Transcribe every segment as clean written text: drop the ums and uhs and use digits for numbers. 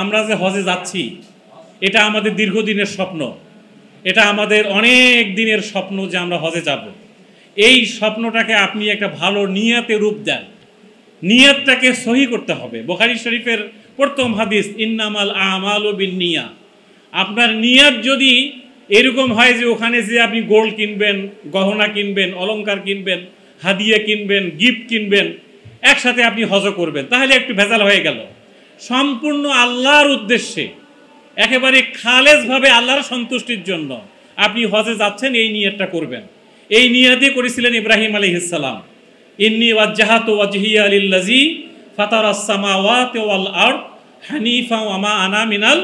আমরা যে হজে যাচ্ছি এটা আমাদের দীর্ঘদিনের স্বপ্ন, এটা আমাদের অনেক দিনের স্বপ্ন যে আমরা হজে যাব। এই স্বপ্নটাকে আপনি একটা ভালো নিয়তে রূপ দেন, নিয়তটাকে সহি করতে হবে। বুখারী শরীফের প্রথম হাদিস ইন্নামাল আমালু বিন্নিয়া। আপনার নিয়ত যদি এরকম হয় যে ওখানে যে আপনি গোল্ড কিনবেন, গহনা কিনবেন, অলংকার কিনবেন, হাদিয়া কিনবেন, গিফট কিনবেন, একসাথে আপনি হজ করবেন, তাহলে একটু ভেজাল হয়ে গেল। সম্পূর্ণ আল্লাহর উদ্দেশ্যে একেবারে খালেজভাবে আল্লাহর সন্তুষ্টির জন্য আপনি হজে যাচ্ছেন, এই নিয়তটা করবেন। এই নিয়তই করেছিলেন ইব্রাহিম আলাইহিস সালাম। ইন্নী ওয়াজ্জাহাতু ওয়াজহিয়া লিল্লাযী ফাতারাস সামাওয়াতি ওয়াল আরদ হানিফা ওয়া মা আনা মিনাল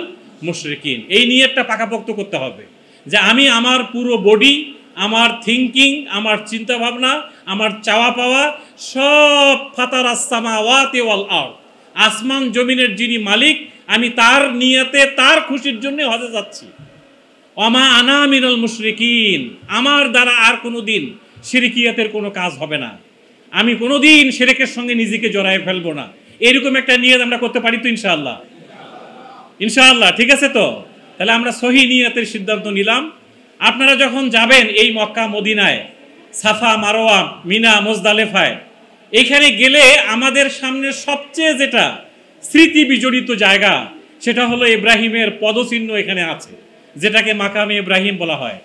মুশরিকিন। এই নিয়তটা পাকাপোক্ত করতে হবে যে আমি আমার পুরো বডি, আমার থিঙ্কিং, আমার চিন্তা ভাবনা, আমার চাওয়া পাওয়া সব ফাতারাস সামাওয়াতি ওয়াল আরদ, আসমান জমিনের যিনি মালিক, আমি তার নিয়তে তার খুশির জন্য হজে যাচ্ছি। ওমা আনা মিনাল মুশরিকিন, আমার দ্বারা আর কোনো দিন শিরকিয়াতের কোনো কাজ হবে না, আমি কোনো দিন শিরকের সঙ্গে নিজেকে জড়ায় ফেলবো না। এরকম একটা নিয়ত আমরা করতে পারি তো ইনশাআল্লাহ? ইনশাআল্লাহ, ঠিক আছে তো? তাহলে আমরা সহি নিয়তের সিদ্ধান্ত নিলাম। আপনারা যখন যাবেন এই মক্কা মদিনায়, সাফা মারোয়া, মিনা, মুজদালেফায়, এইখানে গেলে আমাদের সামনে সবচেয়ে যেটা স্মৃতি বিজড়িত জায়গা সেটা হলো ইব্রাহিমের পদচিহ্ন এখানে আছে, যেটাকে মাকামে ইব্রাহিম বলা হয়।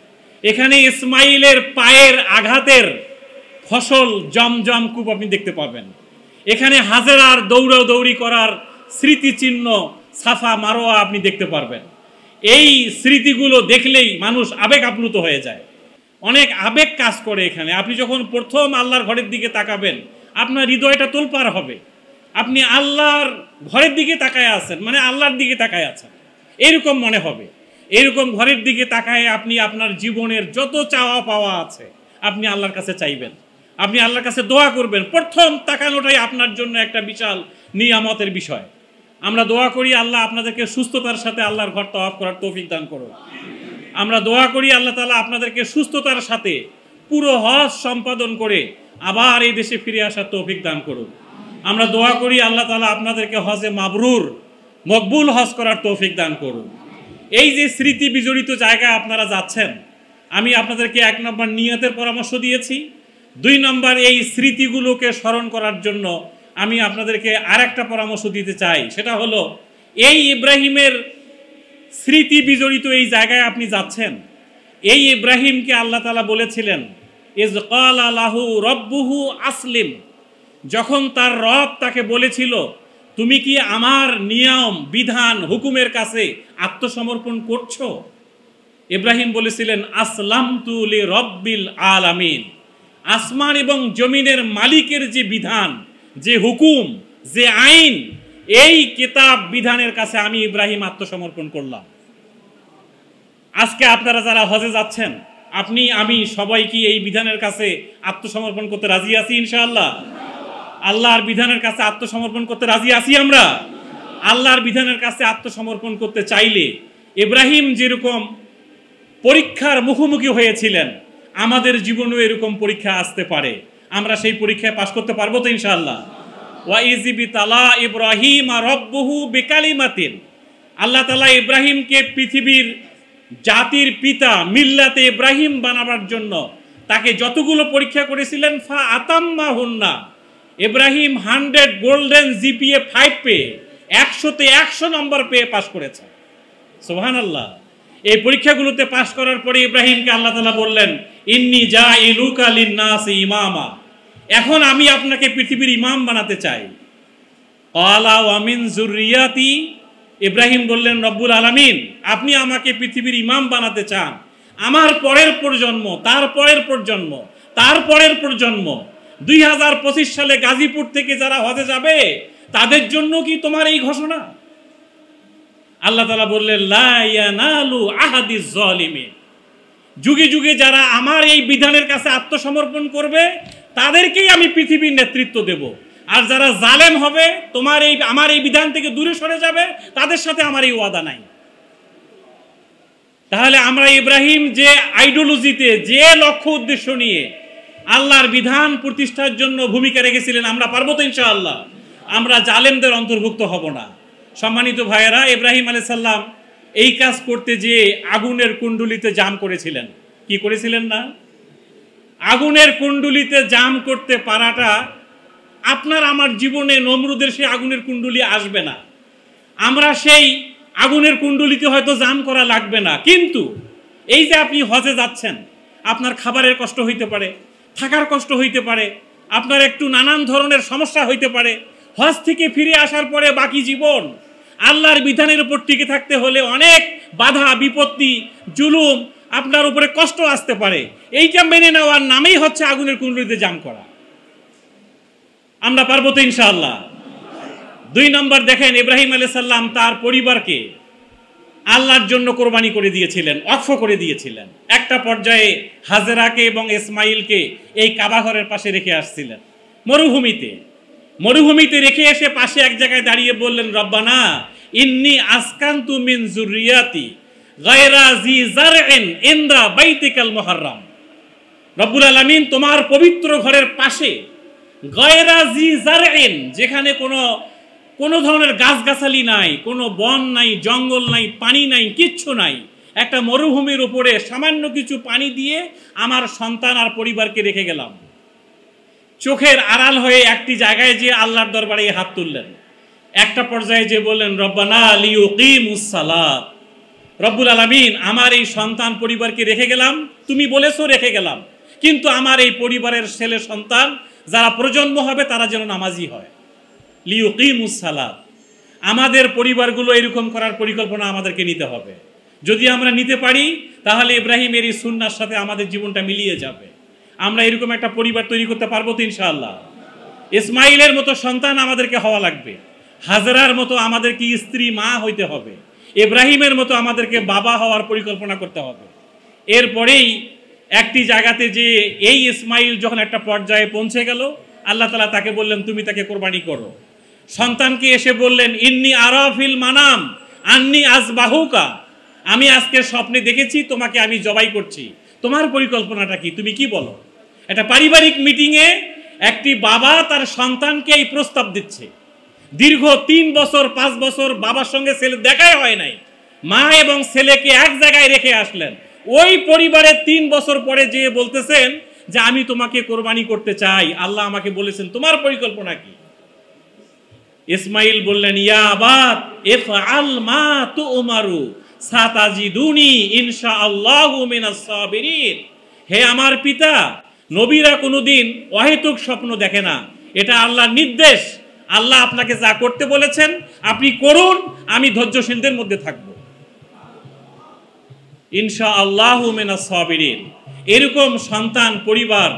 এখানে ইসমাইলের পায়ের আঘাতের ফসল জমজম কূপ আপনি দেখতে পাবেন। এখানে হাজেরার দৌড়াদৌড়ি করার স্মৃতিচিহ্ন সাফা মারোয়া আপনি দেখতে পারবেন। এই স্মৃতিগুলো দেখলেই মানুষ আবেগ আপ্লুত হয়ে যায়, অনেক আবেগ কাজ করে এখানে। আপনি যখন প্রথম আল্লাহর ঘরের দিকে তাকাবেন আপনার হৃদয়টা তোলপাড় হবে। আপনি আল্লাহর ঘরের দিকে তাকায় আছেন, মানে আল্লাহর দিকে তাকায় আছেন, এরকম মনে হবে। এরকম ঘরের দিকে তাকায় আপনি আপনার জীবনের যত চাওয়া পাওয়া আছে আপনি আল্লাহর কাছে চাইবেন, আপনি আল্লাহর কাছে দোয়া করবেন। প্রথম তাকানোটাই আপনার জন্য একটা বিশাল নিয়ামতের বিষয়। আমরা দোয়া করি আল্লাহ আপনাদেরকে সুস্থতার সাথে আল্লাহর ঘর তওয়াফ করার তৌফিক দান করুন। আমরা দোয়া করি আল্লাহ তাআলা আপনাদেরকে সুস্থতার সাথে পুরো হজ সম্পাদন করে আবার এই দেশে ফিরে আসার তৌফিক দান করুন। আমরা দোয়া করি আল্লাহ তাআলা আপনাদেরকে হজে মাবরুর, মকবুল হজ করার তৌফিক দান করুন। এই যে স্মৃতি বিজড়িত জায়গায় আপনারা যাচ্ছেন, আমি আপনাদেরকে 1 নম্বর নিয়তের পরামর্শ দিয়েছি। 2 নম্বর এই স্মৃতিগুলোকে স্মরণ করার জন্য আমি আপনাদেরকে আরেকটা পরামর্শ দিতে চাই, সেটা হলো এই ইব্রাহিমের স্মৃতি বিজড়িত এই জায়গায় আপনি যাচ্ছেন। এই ইব্রাহিমকে আল্লাহ তাআলা বলেছিলেন ইজ ক্বালা লাহু রব্বুহু আসলিম, যখন তার রব তাকে বলেছিল তুমি কি আমার নিয়ম বিধান হুকুমের কাছে আত্মসমর্পণ করছো, ইব্রাহিম বলেছিলেন আসলামতু লিরব্বিল আলামিন। আসমান এবং জমিনের মালিকের যে বিধান, যে হুকুম, যে আইন, এই কিতাব বিধানের কাছে আমি ইব্রাহিম আত্মসমর্পণ করলাম। আজকে আপনারা যারা হজে যাচ্ছেন, আপনি আমি সবাই কি এই বিধানের কাছে আত্মসমর্পণ করতে রাজি আছি ইনশাআল্লাহ? আল্লাহর বিধানের কাছে আত্মসমর্পণ করতে রাজি আছি আমরা? আল্লাহর বিধানের কাছে আত্মসমর্পণ করতে চাইলে ইব্রাহিম যেরকম পরীক্ষার মুখোমুখি হয়েছিলেন, আমাদের জীবনেও এরকম পরীক্ষা আসতে পারে। আমরা সেই পরীক্ষায় পাশ করতে পারবো তো ইনশাআল্লাহ? ওয়া ইযবি তালা ইব্রাহিম রাব্বুহু বিকালিমাতিন, আল্লাহ তাআলা ইব্রাহিমকে পৃথিবীর জাতির পিতা মিল্লাতে ইব্রাহিম বানাবার জন্য তাকে যতগুলো পরীক্ষা করেছিলেন ফা আতাম্মাহুন্না, ইব্রাহিম 100 গোল্ডেন জিপিএ 5 পেয়ে 100তে 100 নম্বর পেয়ে পাশ করেছে। সুবহানাল্লাহ। এই পরীক্ষাগুলোতে পাশ করার পরে ইব্রাহিমকে আল্লাহ তাআলা বললেন ইন্নী জাইলুকা লিন-নাসি ইমামা, এখন আমি আপনাকে পৃথিবীর ইমাম বানাতে চাই। ক্বালা ওয়া মিন যুররিয়াতি, ইব্রাহিম বললেন রব্বুল আলামিন আপনি আমাকে পৃথিবীর ইমাম বানাতে চান, আমার পরের প্রজন্ম, তার পরের প্রজন্ম, তার পরের প্রজন্ম, 2025 সালে গাজীপুর থেকে যারা হজে যাবে তাদের জন্য কি তোমার এই ঘোষণা? আল্লাহ তাআলা বললেন লা ইয়ানালু আহাদিজ জালিমিন, যুগে যুগে যারা আমার এই বিধানের কাছে আত্মসমর্পণ করবে তাদেরকেই আমি পৃথিবীর নেতৃত্ব দেব, আর যারা জালেম হবে, আমার এই বিধান থেকে দূরে সরে যাবে, তাদের সাথে আমার এই ওয়াদা নাই। তাহলে আমরা ইব্রাহিম যে আইডিওলজিতে, যে লক্ষ্য উদ্দেশ্য নিয়ে আল্লাহর বিধান প্রতিষ্ঠার জন্য ভূমিকা রেখেছিলেন, আমরা পারবো তো ইনশাআল্লাহ? আমরা জালেমদের অন্তর্ভুক্ত হব না, সম্মানিত ভাইয়েরা, ইব্রাহিম আলাইহিস সালাম এই কাজ করতে যেয়ে আগুনের কুণ্ডুলিতে জাম করেছিলেন। কি করেছিলেন না? আগুনের কুণ্ডুলিতে জাম করতে পারাটা আপনার আমার জীবনে নমরুদের সেই আগুনের কুণ্ডুলি আসবে না। আমরা সেই আগুনের কুণ্ডুলিতে হয়তো জাম করা লাগবে না, কিন্তু এই যে আপনি হজে যাচ্ছেন, আপনার খাবারের কষ্ট হইতে পারে, থাকার কষ্ট হইতে পারে, আপনার একটু নানান ধরনের সমস্যা হইতে পারে। হজ থেকে ফিরে আসার পরে বাকি জীবন আল্লাহর বিধানের উপর টিকে থাকতে হলে অনেক বাধা বিপত্তি জুলুম আপনার উপরে কষ্ট আসতে পারে। এইটা মেনে নেওয়ার নামেই হচ্ছে আগুনের কুণ্ডুলিতে জাম করা। আমরা পারবো তো ইনশাআল্লাহ? 2 নম্বর দেখেন, ইব্রাহিম আলাইহিস সালাম তার পরিবারকে আল্লাহর জন্য কোরবানি করে দিয়েছিলেন, ওয়াকফ করে দিয়েছিলেন। একটা পর্যায়ে হাজেরাকে এবং ইসমাইলকে এই কাবা ঘরের পাশে রেখে আসছিলেন মরুভূমিতে রেখে এসে পাশে এক জায়গায় দাঁড়িয়ে বললেন, রব্বানা ইন্নী আসকানতু মিন যুররিয়াতি গায়রা জি জারইন ইনদা বাইতিকাল মুহাররম। রব্বুল আলামিন তোমার পবিত্র ঘরের পাশে গায়রা জি জারইন, যেখানে কোনো ধরনের গাছগাছালি নাই, কোনো বন নাই, জঙ্গল নাই, পানি নাই, কিচ্ছু নাই, একটা মরুভূমির উপরে সামান্য কিছু পানি দিয়ে আমার সন্তান আর পরিবারকে রেখে গেলাম। চোখের আড়াল হয়ে একটি জায়গায় যে আল্লাহর দরবারে হাত তুললেন। একটা পর্যায়ে যে বললেন, রব্বানা লিউকিমুস সালাত। রব্বুল আলামিন, আমার এই সন্তান পরিবারকে রেখে গেলাম, তুমি বলেছো রেখে গেলাম, কিন্তু আমার এই পরিবারের ছেলে সন্তান যারা প্রজন্ম হবে তারা যেন নামাজি হয়। লিউকিমুস সালাত। আমাদের পরিবারগুলো এরকম করার পরিকল্পনা আমাদেরকে নিতে হবে। যদি আমরা নিতে পারি তাহলে ইব্রাহিমের এই সুন্নাহর সাথে আমাদের জীবনটা মিলিয়ে যাবে। আমরা এরকম একটা পরিবার তৈরি করতে পারবো তো ইনশাআল্লাহ? ইসমাইলের মতো সন্তান আমাদেরকে হওয়া লাগবে, হাজেরার মতো আমাদেরকে স্ত্রী মা হইতে হবে, ইব্রাহিমের মতো আমাদেরকে বাবা হওয়ার পরিকল্পনা করতে হবে। এরপরেই একটি জায়গাতে যে এই ইসমাইল যখন একটা পর্যায়ে পৌঁছে গেল, আল্লাহ তাআলা তাকে বললেন, তুমি তাকে কোরবানি করো। সন্তানকে এসে বললেন, ইন্নী আরাফিল মানাম আন্নী আযবাহুকা, আমি আজকে স্বপ্নে দেখেছি তোমাকে আমি জবাই করছি, তোমার পরিকল্পনাটা কি, তুমি কি বলো? একটা পারিবারিক মিটিংয়ে একটি বাবা তার সন্তানকে এই প্রস্তাব দিচ্ছে। দীর্ঘ 3 বছর 5 বছর বাবার সঙ্গে ছেলে দেখাই হয় নাই, মা এবং ছেলেকে এক জায়গায় রেখে আসলেন। ওই পরিবারে 3 বছর পরে যে বলতেছেন যে আমি তোমাকে কোরবানি করতে চাই, আল্লাহ আমাকে বলেছেন তোমার পরিকল্পনা কি? ইসমাইল বললেন, ইয়া আবাত ইফআল মা তুমারু সাতাজিদুনি ইনশাআল্লাহু মিনাস সাবিরিন। হে আমার পিতা, নবীরা কোনোদিন অহেতুক স্বপ্ন দেখে না, এটা আল্লাহর নির্দেশ। আল্লাহ আপনাকে যা করতে বলেছেন আপনি করুন, আমি ধৈর্যশীলদের মধ্যে থাকব। ইনশাআল্লাহু মিনাস সাবিরিন। এরকম সন্তান পরিবার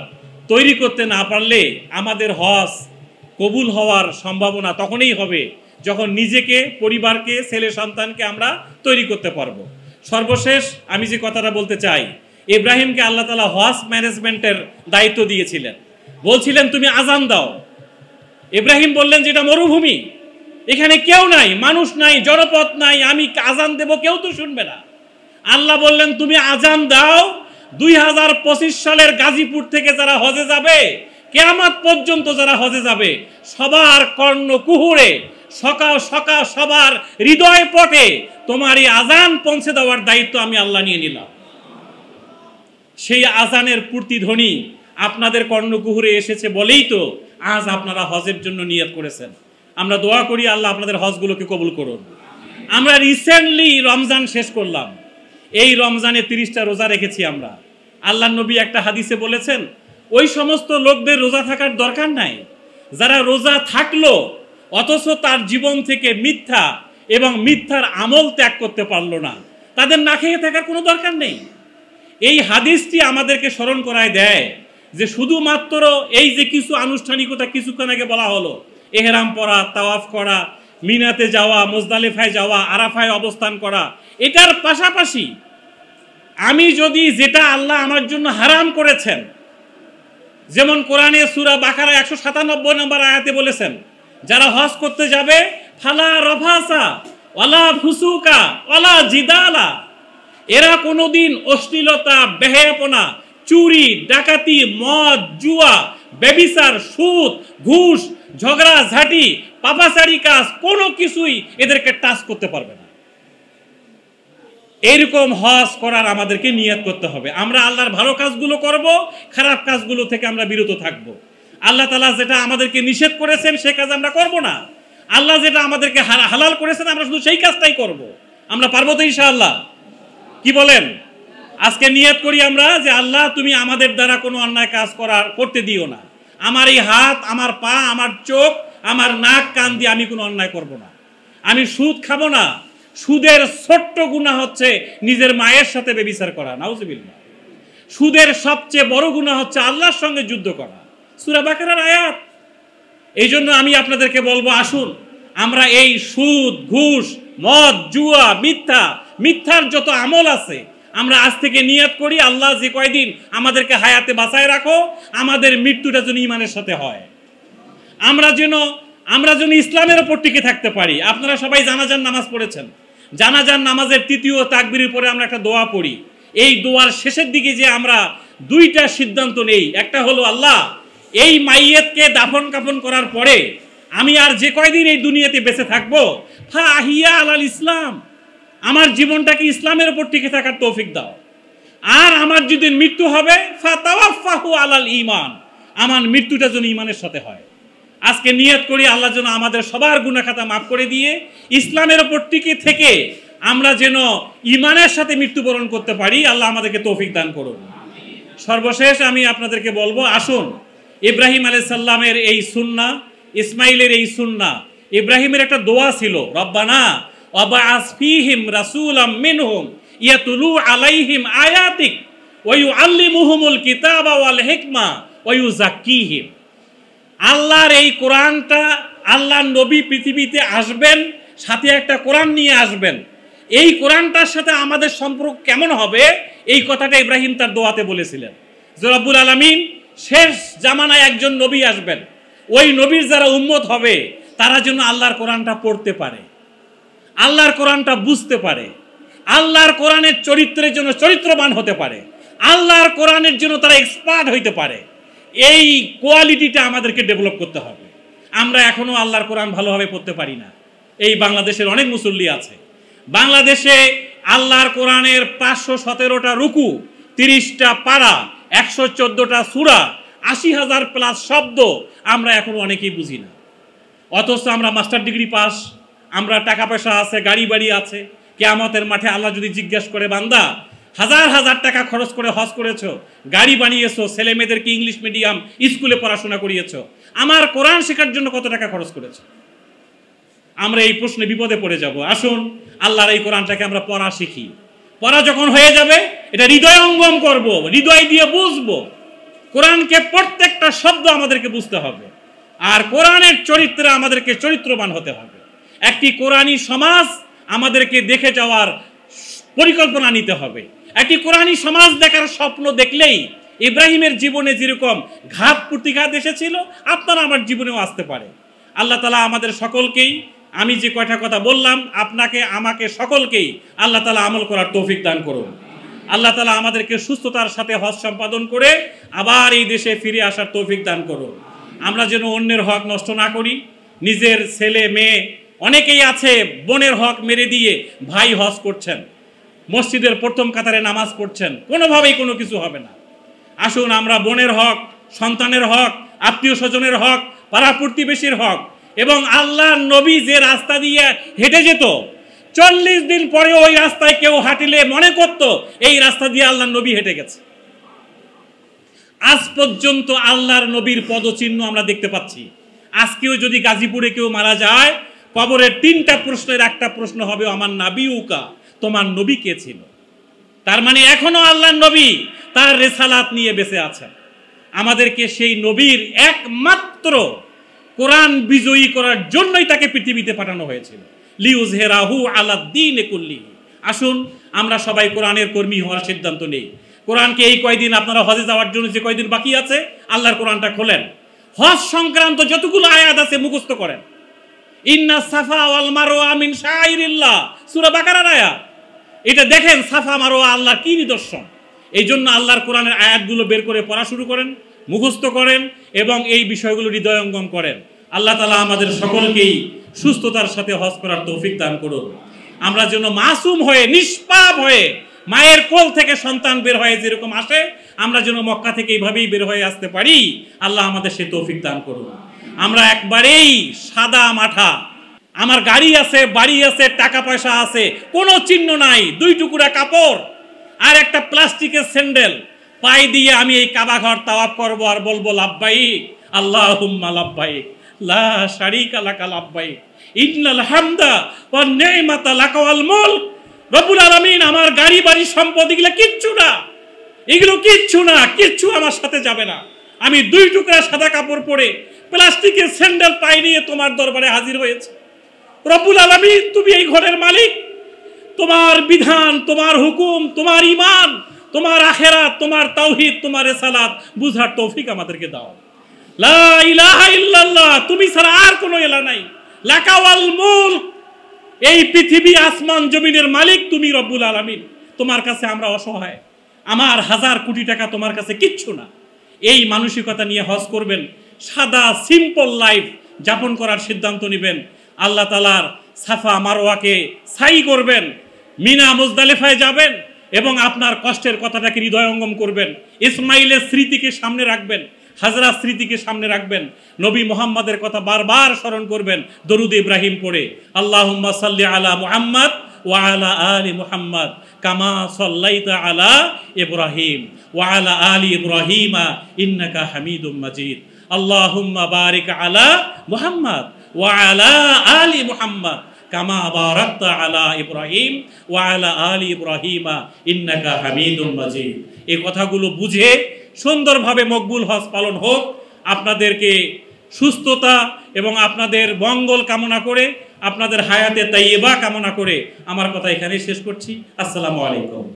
তৈরি করতে না পারলে আমাদের হজ কবুল হওয়ার সম্ভাবনা তখনই হবে যখন নিজেকে, পরিবারকে, ছেলে সন্তানকে আমরা তৈরি করতে পারবো। সর্বশেষ আমি যে কথাটা বলতে চাই, ইব্রাহিমকে আল্লাহ তাআলা হজ ম্যানেজমেন্টের দায়িত্ব দিয়েছিলেন, বলছিলেন তুমি আজান দাও। ইব্রাহিম বললেন, যেটা মরুভূমি, এখানে কেউ নাই, মানুষ নাই, জনপদ নাই, আমি আজান দেব, কেউ তো শুনবে না। আল্লাহ বললেন, তুমি আজান দাও, 2025 সালের গাজীপুর থেকে যারা হজে যাবে, কিয়ামত পর্যন্ত যারা হজে যাবে, সবার কর্ণ কুহুরে, সবার হৃদয় পটে তোমার এই আজান পৌঁছে দেওয়ার দায়িত্ব আমি আল্লাহ নিয়ে নিলাম। সেই আজানের প্রতিধ্বনি আপনাদের কর্ণকুহুরে এসেছে বলেই তো আজ আপনারা হজের জন্য নিয়ত করেছেন। আমরা দোয়া করি আল্লাহ আপনাদের হজগুলোকে কবুল করুন। আমরা রিসেন্টলি রমজান শেষ করলাম, এই রমজানে 30টা রোজা রেখেছি আমরা। আল্লাহর নবী একটা হাদিসে বলেছেন, ওই সমস্ত লোকদের রোজা থাকার দরকার নাই যারা রোজা থাকলো অথচ তার জীবন থেকে মিথ্যা এবং মিথ্যার আমল ত্যাগ করতে পারলো না, তাদের না খেয়ে থাকার কোনো দরকার নেই। এই হাদিসটি আমাদেরকে স্মরণ করায় দেয় যে শুধুমাত্র এই যে কিছু আনুষ্ঠানিকতা কিছুক্ষণ আগে বলা হলো, এহরাম পরা, তাওয়াফ করা, মিনাতে যাওয়া, মুজদালিফায় যাওয়া, আরাফায় অবস্থান করা, এটার পাশাপাশি আমি যদি যেটা আল্লাহ আমার জন্য হারাম করেছেন, যেমন কোরআনে সূরা বাকারা 197 নম্বর আয়াতে বলেছেন, যারা হজ করতে যাবে ফালা রফাসা ওয়ালা ফুসুকা ওয়ালা জিদালা, এরা কোনোদিন অশ্লীলতা, বেহায়াপনা, চুরি, ডাকাতি, মদ, জুয়া, ব্যভিচার, সুদ, ঘুষ, ঝগড়া ঝাঁটি পাপাচারি কাজ কোনো কিছুই এদেরকে টাচ করতে পারবে না। এরকম হজ করার আমাদেরকে নিয়ত করতে হবে। আমরা আল্লাহর ভালো কাজগুলো করব, খারাপ কাজগুলো থেকে আমরা বিরত থাকব। আল্লাহ তাআলা যেটা আমাদেরকে নিষেধ করেছেন সে কাজ আমরা করব না। আল্লাহ যেটা আমাদেরকে হালাল করেছেন আমরা শুধু সেই কাজটাই করব। আমরা পারবো তো ইনশাআল্লাহ? কি বলেন? আজকে নিয়ত করি আমরা যে আল্লাহ তুমি আমাদের দ্বারা কোনো অন্যায় কাজ করতে দিও না। আমার এই হাত, আমার পা, আমার চোখ, আমার নাক কান দিয়ে আমি কোনো অন্যায় করব না। আমি সুদ খাবো না। সুদের ছোট্ট গুনাহ হচ্ছে নিজের মায়ের সাথে ব্যভিচার করা, নাউজুবিল্লাহ। সুদের সবচেয়ে বড় গুনাহ হচ্ছে আল্লাহর সঙ্গে যুদ্ধ করা, সূরা বাকারার আয়াত। এই জন্য আমি আপনাদেরকে বলবো, আসুন আমরা এই সুদ, ঘুষ, মদ, জুয়া, মিথ্যার যত আমল আছে আমরা আজ থেকে নিয়ত করি, আল্লাহ যে কয়দিন আমাদেরকে হায়াতে বাঁচায় রাখো, আমাদের মৃত্যুটা যেন ঈমানের সাথে হয়। আমরা যেন ইসলামের উপর টিকে থাকতে পারি। আপনারা সবাই জানাজার নামাজ পড়েছেন। জানাজার নামাজের তৃতীয় তাকবীরের পরে আমরা একটা দোয়া পড়ি। এই দোয়ার শেষের দিকে যে আমরা দুইটা সিদ্ধান্ত নেই, একটা হলো আল্লাহ এই মাইয়েতকে দাফন কাফন করার পরে আমি আর যে কয়দিন এই দুনিয়াতে বেঁচে থাকবো, ফা আহিয়া আলাল ইসলাম, আমার জীবনটাকে ইসলামের উপর টিকে থাকার তৌফিক দাও। আর আমার যদি মৃত্যু হবে, ফা তাওয়াফাহু আলাল ঈমান, আমার মৃত্যুটা যেন ঈমানের সাথে হয়। আজকে নিয়ত করি আল্লাহ যেন আমাদের সবার গুনাহ খাতা মাফ করে দিয়ে ইসলামের উপর টিকে থেকে আমরা যেন ঈমানের সাথে মৃত্যুবরণ করতে পারি। আল্লাহ আমাদেরকে তৌফিক দান করুন। সর্বশেষ আমি আপনাদেরকে বলবো, আসুন ইব্রাহিম আলাইহিস সালামের এই সুন্নাহ, ইসমাইলের এই সুন্নাহ, ইব্রাহিমের একটা দোয়া ছিল, রব্বানা ওয়াবআস ফীহিম রাসূলাম মিনহুম ইয়াতুলু আলাইহিম আয়াতিক ওয়া ইউআল্লিমুহুমুল কিতাবা ওয়াল হিকমা ওয়া ইউযাক্কিহিম। আল্লাহর এই কোরআনটা, আল্লাহর নবী পৃথিবীতে আসবেন, সাথে একটা কোরআন নিয়ে আসবেন। এই কোরআনটার সাথে আমাদের সম্পর্ক কেমন হবে, এই কথাটা ইব্রাহিম তার দোয়াতে বলেছিলেন যে রব্বুল আলামিন শেষ জামানায় একজন নবী আসবেন, ওই নবীর যারা উম্মত হবে তারা যেন আল্লাহর কোরআনটা পড়তে পারে, আল্লাহর কোরআনটা বুঝতে পারে, আল্লাহর কোরআনের চরিত্রের জন্য চরিত্রবান হতে পারে, আল্লাহর কোরআনের জন্য তারা এক্সপার্ট হইতে পারে। এই কোয়ালিটিটা আমাদেরকে ডেভেলপ করতে হবে। আমরা এখনো আল্লাহর কোরআন ভালোভাবে পড়তে পারি না। এই বাংলাদেশের অনেক মুসল্লি আছে, বাংলাদেশে আল্লাহর কোরআনের 517টা রুকু, 30টা পারা, 114টা সূরা, 80,000 প্লাস শব্দ আমরা এখনো অনেকেই বুঝি না। অথচ আমরা মাস্টার ডিগ্রি পাস, আমরা টাকা পয়সা আছে, গাড়ি বাড়ি আছে। কিয়ামতের মাঠে আল্লাহ যদি জিজ্ঞেস করে, বান্দা হাজার হাজার টাকা খরচ করে হজ করেছো, গাড়ি বানিয়েছো, ছেলে মেয়েদেরকে ইংলিশ মিডিয়াম স্কুলে পড়াশোনা করিয়েছো, আমার কোরআন শেখার জন্য কত টাকা খরচ করেছো? আমরা এই প্রশ্নে বিপদে পড়ে যাব। আসুন আল্লাহর এই কোরআনটাকে আমরা পড়া শিখি। পড়া যখন হয়ে যাবে এটা হৃদয়ঙ্গম করব, হৃদয় দিয়ে বুঝবো। কোরআনকে প্রত্যেকটা শব্দ আমাদেরকে বুঝতে হবে, আর কোরআনের চরিত্রে আমাদেরকে চরিত্রবান হতে হবে। একটি কোরআনী সমাজ আমাদেরকে দেখে যাওয়ার পরিকল্পনা নিতে হবে। একটি কোরআনী সমাজ দেখার স্বপ্ন দেখলেই ইব্রাহিমের জীবনে যেরকম ঘাত প্রতিঘাত এসেছিল, আপনারা আমার জীবনেও আসতে পারে। আল্লাহ তাআলা আমাদের সকলকেই, আমি যে কয়টা কথা বললাম, আপনাকে আমাকে সকলকেই আল্লাহ তাআলা আমল করার তৌফিক দান করুন। আল্লাহ তাআলা আমাদেরকে সুস্থতার সাথে হজ সম্পাদন করে আবার এই দেশে ফিরে আসার তৌফিক দান করুন। আমরা যেন অন্যের হক নষ্ট না করি। নিজের ছেলে মেয়ে অনেকেই আছে বোনের হক মেরে দিয়ে ভাই হজ করছেন, মসজিদের প্রথম কাতারে নামাজ পড়ছেন, কোনোভাবেই কোনো কিছু হবে না। আসুন আমরা বোনের হক, সন্তানের হক, আত্মীয় স্বজনের হক, পাড়া প্রতিবেশীর হক এবং আল্লাহর নবী যে রাস্তা দিয়ে হেঁটে যেত, 40 দিন পরে ওই রাস্তায় কেউ হাঁটিলে মনে করত এই রাস্তা দিয়ে আল্লাহর নবী হেঁটে গেছে। আজ পর্যন্ত আল্লাহর নবীর পদচিহ্ন আমরা দেখতে পাচ্ছি। আজকেও যদি গাজীপুরে কেউ মারা যায়, কবরের 3টা প্রশ্নের একটা প্রশ্ন হবে, আমার নাবিউকা, তোমার নবী কে ছিল? তার মানে এখনো আল্লাহর নবী তার রিসালাত নিয়ে বেঁচে আছেন। আমাদেরকে সেই নবীর একমাত্র কোরআন বিজয়ী করার জন্যই তাকে পৃথিবীতে পাঠানো হয়েছিল, লিউজহিরাহু আলাদ্দীনি কুল্লিহি। আসুন আমরা সবাই কোরআনের কর্মী হওয়ার সিদ্ধান্ত নেই। কোরআনকে এই কয়দিন আপনারা হজে যাওয়ার জন্য যে কয়দিন বাকি আছে, আল্লাহর কোরআনটা খোলেন, হজ সংক্রান্ত যতগুলো আয়াত আছে মুখস্থ করেন। ইন্না সাফা ওয়াল মারওয়া মিন শাআইরিল্লাহ, সূরা বাকারার আয়াত। এটা দেখেন সাফা মারওয়া আল্লাহর কি নিদর্শন। এই জন্য আল্লাহর কোরআনের আয়াতগুলো বের করে পড়া শুরু করেন, মুখস্থ করেন এবং এই বিষয়গুলো হৃদয়ঙ্গম করেন। আল্লাহ তাআলা আমাদের সকলকেই সুস্থতার সাথে হজ করার তৌফিক দান করুন। আমরা যেন মাসুম হয়ে, নিষ্পাপ হয়ে, মায়ের কোল থেকে সন্তান বের হয়ে যেরকম আসে, আমরা যেন মক্কা থেকে এইভাবেই বের হয়ে আসতে পারি। আল্লাহ আমাদের সে তৌফিক দান করুন। আমরা একবারেই সাদা মাঠা, আমার গাড়ি আছে, বাড়ি আছে, টাকা পয়সা আছে, কোনো চিহ্ন নাই, 2 টুকরা কাপড় আর একটা প্লাস্টিকের স্যান্ডেল পায়ে দিয়ে আমি এই কাবা ঘর তাওয়াফ করব আর বলবো লাব্বাইক আল্লাহুম্মা লাব্বাইক লা শারীকা লাকা লাব্বাইক ইন্নাল হামদা ওয়ান নি'মাতা লাকা ওয়াল মুলক। রব্বুল আলামিন, আমার গাড়ি বাড়ি সম্পদ এগুলো কিচ্ছু না, এগুলো কিচ্ছু না, কিচ্ছু আমার সাথে যাবে না। আমি 2 টুকরা সাদা কাপড় পরে প্লাস্টিকের স্যান্ডেল পায়ে নিয়ে তোমার দরবারে হাজির হয়েছে। রব্বুল আলামিন, তুমি এই ঘরের মালিক, তোমার বিধান, তোমার হুকুম, তোমার ঈমান, তোমার আখিরাত, তোমার তাওহীদ, তোমার রিসালাত বুঝার তৌফিক আমাদেরকে দাও। লা ইলাহা ইল্লাল্লাহ, তুমি ছাড়া আর কোনো ইলাহ নাই। লাকা ওয়াল মুলক, এই পৃথিবী আসমান জমিনের মালিক তুমি রব্বুল আলামিন। তোমার কাছে আমরা অসহায়, আমার 1000 কোটি টাকা তোমার কাছে কিচ্ছু না। এই মানসিকতা নিয়ে হজ করবেন, সাদা সিম্পল লাইফ যাপন করার সিদ্ধান্ত নেবেন। আল্লাহ তাআলার সাফা মারওয়াকে সাই করবেন, মিনা মুজদালিফায় যাবেন এবং আপনার কষ্টের কথাটাকে হৃদয়ঙ্গম করবেন। ইসমাইলের স্মৃতিকে সামনে রাখবেন, হাজরার স্মৃতিকে সামনে রাখবেন, নবী মুহাম্মাদের কথা বারবার স্মরণ করবেন, দরুদ ইব্রাহিম পড়ে। আল্লাহুম্মা সাল্লি আলা মুহাম্মাদ ওয়া আলা আলি মুহাম্মাদ কামা সাল্লাইতা আলা ইব্রাহিম ওয়া আলা আলি ইব্রাহিমা ইন্নাকা হামিদুম মাজিদ। আল্লাহুম্মা বারিক আলা মুহাম্মাদ ওয়া আলা আলি মুহাম্মাদ কামা বারাকতা আলা ইব্রাহিম ওয়া আলা আলি ইব্রাহিমা ইন্নাকা হামিদুম মাজিদ। এই কথাগুলো বুঝে সুন্দরভাবে মকবুল হজ পালন হোক। আপনাদেরকে সুস্থতা এবং আপনাদের মঙ্গল কামনা করে, আপনাদের হায়াতে তাইয়্যিবা কামনা করে আমার কথা এখানেই শেষ করছি। আসসালামু আলাইকুম।